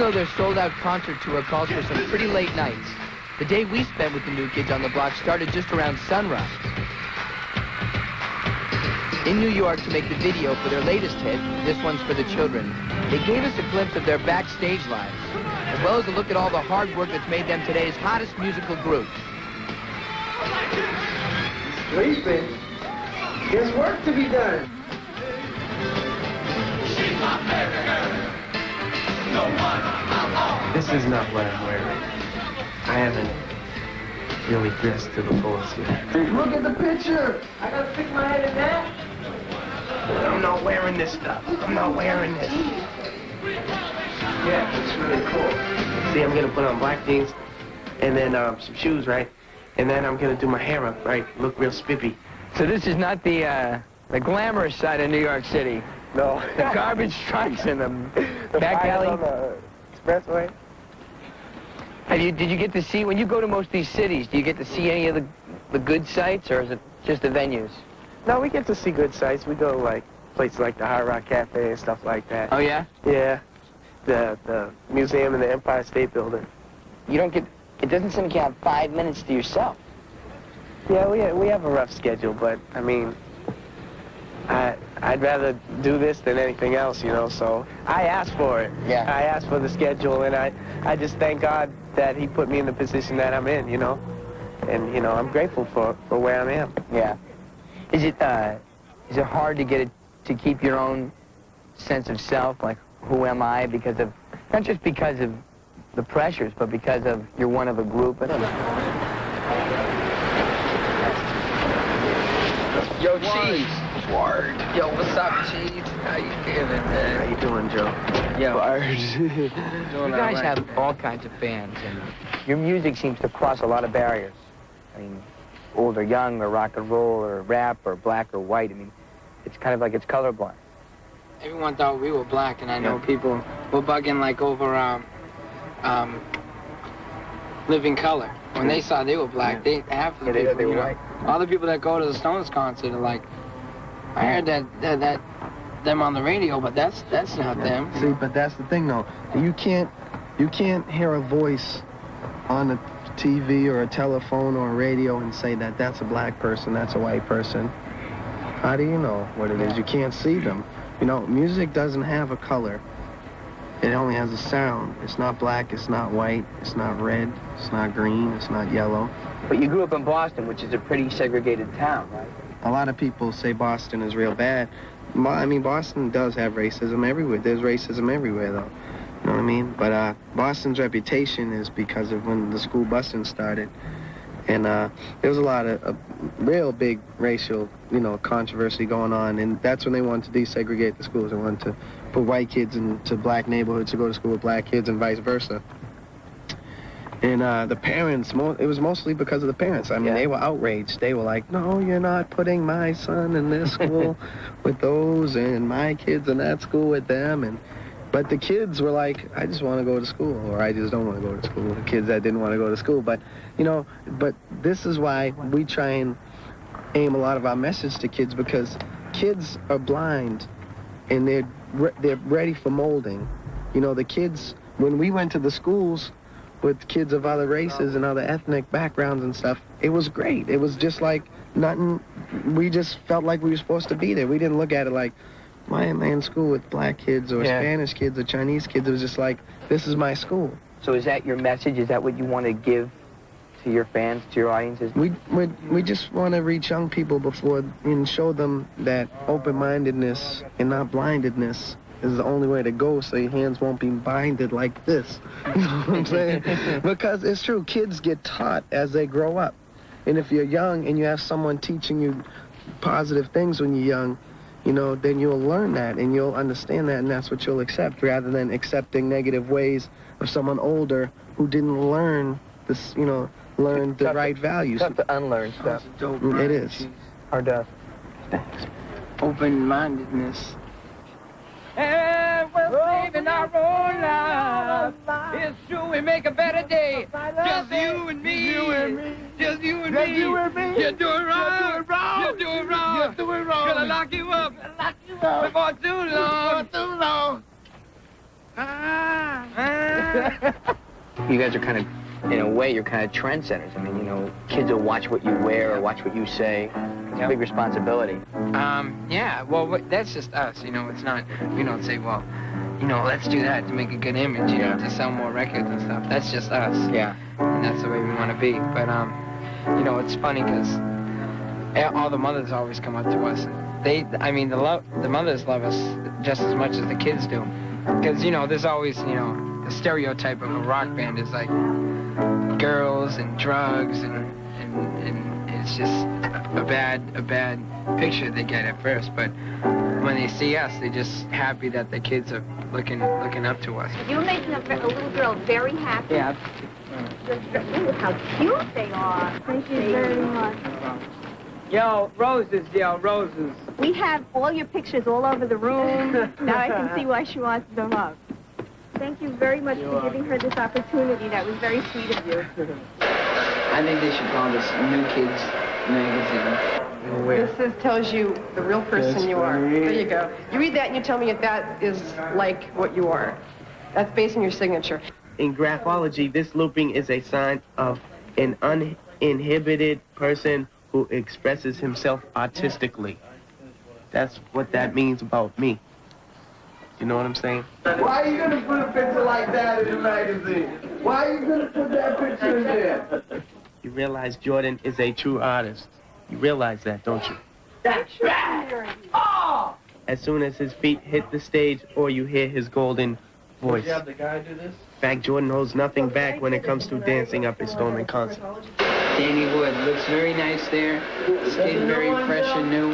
though their sold-out concert tour calls for some pretty late nights, the day we spent with the New Kids on the Block started just around sunrise. In New York to make the video for their latest hit, This One's for the Children, they gave us a glimpse of their backstage lives, as well as a look at all the hard work that's made them today's hottest musical group. Sleeping? There's work to be done. This is not what I'm wearing. I haven't really dressed to the fullest yet. Look at the picture! I gotta stick my head in that? I'm not wearing this stuff. I'm not wearing this. Yeah, it's really cool. See, I'm gonna put on black jeans and then some shoes, right? And then I'm gonna do my hair up, right? Look real spiffy. So this is not the glamorous side of New York City. No. The garbage trucks and the back alley. On the expressway. Did you get to see, when you go to most of these cities, do you get to see any of the good sights, or is it just the venues? No, we get to see good sights. We go to, like, places like the Hard Rock Cafe and stuff like that. Oh, yeah? Yeah. The museum and the Empire State Building. You don't get, it doesn't seem like you have 5 minutes to yourself. Yeah, we have a rough schedule, but, I mean, I'd rather do this than anything else, you know, so I asked for it. Yeah. I asked for the schedule, and I just thank God that he put me in the position that I'm in, you know. And, you know, I'm grateful for where I am. Yeah. Is it hard to get it, to keep your own sense of self, like, who am I, because of, not just because of the pressures, but because of you're one of a group? Yo, Cheese. Word. Yo, what's up, Cheese? How you feeling, man? How you doing, Joe? Yo. Word. You guys have all kinds of fans, and your music seems to cross a lot of barriers. I mean, old or young, or rock and roll, or rap, or black or white. I mean, it's kind of like it's colorblind. Everyone thought we were black, and I know people were bugging like over Living Color. When they saw they were black, they half of the people, they were white. All the people that go to the Stones concert are like, I heard that them on the radio, but that's not them. See, but that's the thing though. You can't hear a voice on a TV or a telephone or a radio and say that that's a black person, that's a white person. How do you know what it is? You can't see them. You know, music doesn't have a color. It only has a sound. It's not black, it's not white, it's not red, it's not green, it's not yellow. But you grew up in Boston, which is a pretty segregated town, right? A lot of people say Boston is real bad. I mean, Boston does have racism everywhere. There's racism everywhere, though. You know what I mean? But Boston's reputation is because of when the school busing started. And there was a lot of real big racial, you know, controversy going on. And that's when they wanted to desegregate the schools. They wanted to put white kids into black neighborhoods to go to school with black kids and vice versa. And the parents, it was mostly because of the parents. I mean, they were outraged. They were like, no, you're not putting my son in this school with those and my kids in that school with them. But the kids were like, I just want to go to school, or I just don't want to go to school. The kids that didn't want to go to school. But, you know, but this is why we try and aim a lot of our message to kids, because kids are blind and they're ready for molding. You know, the kids, when we went to the schools with kids of other races and other ethnic backgrounds and stuff, it was great. It was just like nothing, we just felt like we were supposed to be there. We didn't look at it like, why am I in school with black kids or Spanish kids or Chinese kids? It was just like, this is my school. So is that your message? Is that what you want to give to your fans, to your audiences? We just want to reach young people and show them that open-mindedness and not blindedness is the only way to go, so your hands won't be binded like this. You know what I'm saying? Because it's true, kids get taught as they grow up. And if you're young and you have someone teaching you positive things when you're young, you know, then you'll learn that and you'll understand that, and that's what you'll accept, rather than accepting negative ways of someone older who didn't learn this, you know, learn the right values. It's tough to unlearn stuff. It is. Hard to. Thanks. Open-mindedness. And we're saving our own lives. It's true, we make a better day. Just you and me. Just you and me. You're doing wrong. You're doing wrong. Gonna lock you up. Before too long. You guys are kind of, in a way, you're kind of trendsetters. I mean, you know, kids will watch what you wear or watch what you say. It's a big responsibility. Yeah, well, that's just us, you know. It's not, we don't say, well, you know, let's do that to make a good image, you know, to sell more records and stuff. That's just us. Yeah. And that's the way we want to be. But, you know, it's funny because all the mothers always come up to us. I mean, the mothers love us just as much as the kids do. Because, you know, there's always, you know, the stereotype of a rock band is like girls and drugs and it's just a bad picture they get at first. But when they see us, they're just happy that the kids are looking up to us. You're making a little girl very happy. Yeah. Ooh, how cute they are. Thank you very much. Yo, roses, roses. We have all your pictures all over the room. Now I can see why she wants them up. Thank you very much for giving her this opportunity. That was very sweet of you. I think they should call this New Kids magazine. This tells you the real person you are. There you go. You read that and you tell me if that is like what you are. That's based on your signature. In graphology, this looping is a sign of an uninhibited person who expresses himself artistically. That's what that means about me. You know what I'm saying? Why are you gonna put a picture like that in the magazine? Why are you gonna put that picture in there? You realize Jordan is a true artist. You realize that, don't you? That's right! Oh! As soon as his feet hit the stage or you hear his golden voice. Did you have the guy do this? In fact, Jordan holds nothing back when it comes to dancing up his storm in concert. Danny Wood looks very nice there. Skin very fresh and new.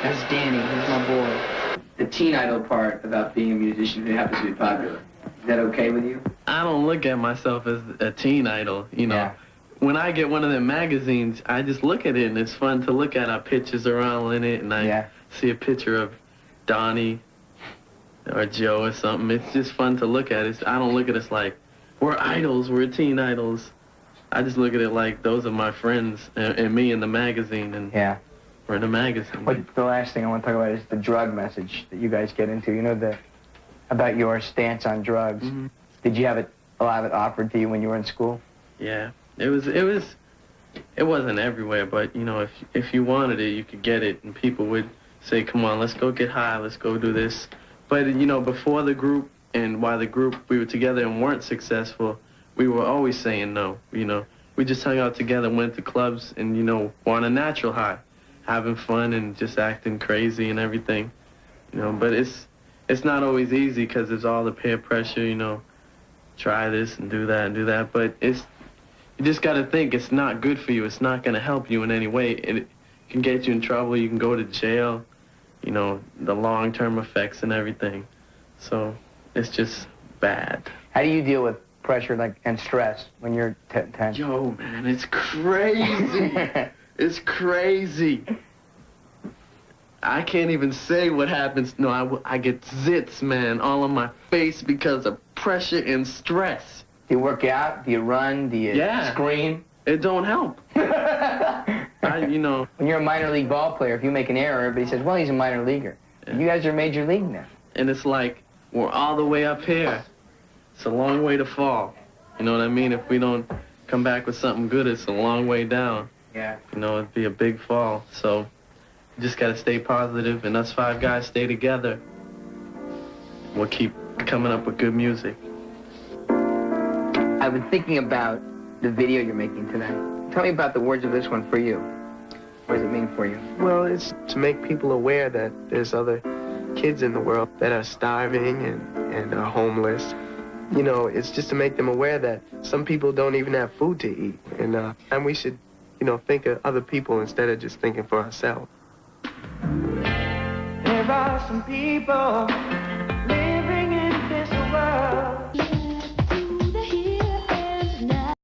That's Danny. He's my boy. The teen idol part about being a musician who happens to be popular. Is that okay with you? I don't look at myself as a teen idol, you know. Yeah. When I get one of them magazines, I just look at it, and it's fun to look at. Our pictures are all in it, and I see a picture of Donnie or Joe or something. It's just fun to look at. I don't look at us like, we're idols, we're teen idols. I just look at it like those are my friends and me in the magazine, and we're in a magazine. But the last thing I want to talk about is the drug message that you guys get into. You know, about your stance on drugs. Mm-hmm. Did you have a lot of it offered to you when you were in school? Yeah, it wasn't everywhere, but you know, if you wanted it, you could get it, and people would say, "Come on, let's go get high, let's go do this." But you know, before the group and while the group we were together and weren't successful, we were always saying no. You know, we just hung out together, went to clubs, and you know, were on a natural high, having fun and just acting crazy and everything. You know, but it's not always easy because there's all the peer pressure. You know, try this and do that and do that. But you just got to think it's not good for you. It's not going to help you in any way. It can get you in trouble. You can go to jail. You know, the long-term effects and everything. So it's just bad. How do you deal with pressure and stress when you're 10? Yo, man, it's crazy. It's crazy. I can't even say what happens. No, I get zits, man, all on my face because of pressure and stress. Do you work out? Do you run? Do you scream? It don't help. You know. When you're a minor league ball player, if you make an error, everybody says, well, he's a minor leaguer. Yeah. You guys are major league now. And it's like, we're all the way up here. It's a long way to fall. You know what I mean? If we don't come back with something good, it's a long way down. Yeah. You know, it'd be a big fall. So you just got to stay positive, and us 5 guys stay together. We'll keep coming up with good music. I've been thinking about the video you're making tonight. Tell me about the words of this one for you. What does it mean for you? Well, it's to make people aware that there's other kids in the world that are starving and are homeless. You know, it's just to make them aware that some people don't even have food to eat. And we should, you know, think of other people instead of just thinking for ourselves. There are some people